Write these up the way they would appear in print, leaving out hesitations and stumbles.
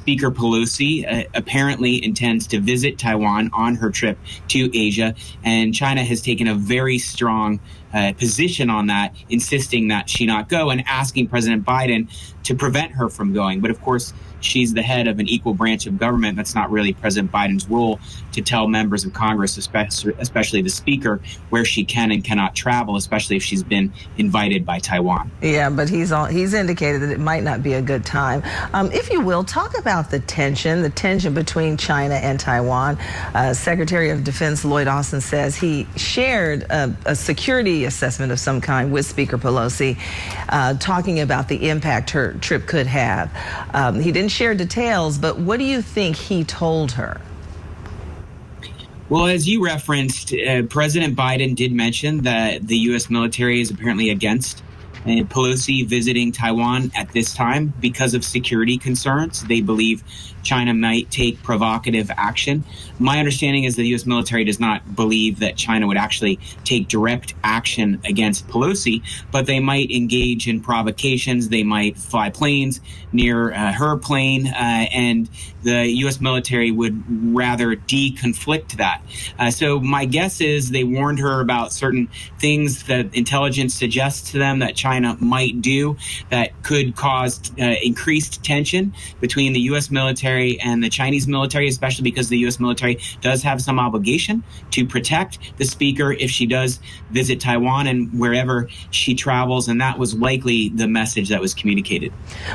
Speaker Pelosi apparently intends to visit Taiwan on her trip to Asia, and China has taken a very strong position on that, insisting that she not go and asking President Biden to prevent her from going. But of course, she's the head of an equal branch of government. That's not really President Biden's role to tell members of Congress, especially the Speaker, where she can and cannot travel, especially if she's been invited by Taiwan. Yeah, but he's indicated that it might not be a good time. If you will, talk about the tension between China and Taiwan. Secretary of Defense Lloyd Austin says he shared a security assessment of some kind with Speaker Pelosi, talking about the impact her trip could have. He didn't share details, but what do you think he told her? Well, as you referenced, President Biden did mention that the U.S. military is apparently against Pelosi visiting Taiwan at this time because of security concerns. They believe China might take provocative action. My understanding is the U.S. military does not believe that China would actually take direct action against Pelosi, but they might engage in provocations. They might fly planes near her plane, and the U.S. military would rather deconflict that. So my guess is they warned her about certain things that intelligence suggests to them that China might do that could cause increased tension between the U.S. military and the Chinese military, especially because the U.S. military does have some obligation to protect the Speaker if she does visit Taiwan and wherever she travels. And that was likely the message that was communicated.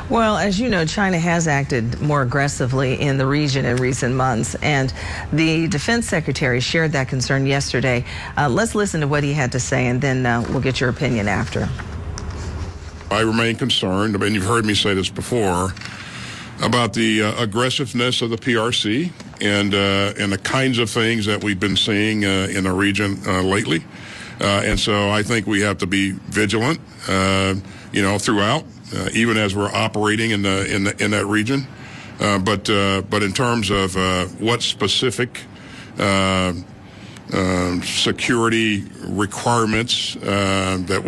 Well, as you know, China has acted more aggressively in the region in recent months, and the defense secretary shared that concern yesterday. Let's listen to what he had to say, and then we'll get your opinion after. I remain concerned, I mean, you've heard me say this before, about the aggressiveness of the PRC and the kinds of things that we've been seeing in the region lately. And so I think we have to be vigilant, throughout, even as we're operating in that region. But in terms of what specific security requirements that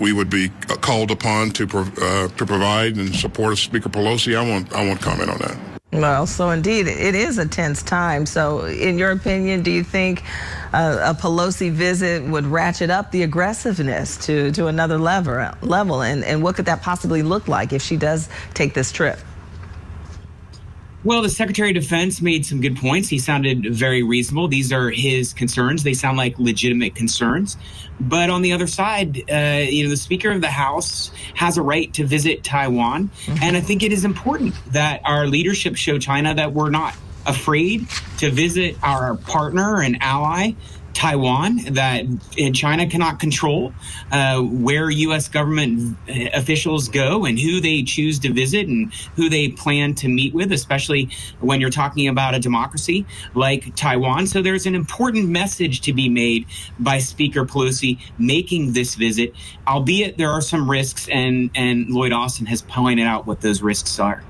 we would be called upon to provide and support Speaker Pelosi, I won't comment on that. Well, so indeed, it is a tense time. So in your opinion, do you think a Pelosi visit would ratchet up the aggressiveness to another level? And what could that possibly look like if she does take this trip? Well, the Secretary of Defense made some good points. He sounded very reasonable. These are his concerns. They sound like legitimate concerns. But on the other side, the Speaker of the House has a right to visit Taiwan. Mm-hmm. And I think it is important that our leadership show China that we're not afraid to visit our partner and ally, Taiwan, that China cannot control where U.S. government officials go and who they choose to visit and who they plan to meet with, especially when you're talking about a democracy like Taiwan. So there's an important message to be made by Speaker Pelosi making this visit, albeit there are some risks, and Lloyd Austin has pointed out what those risks are.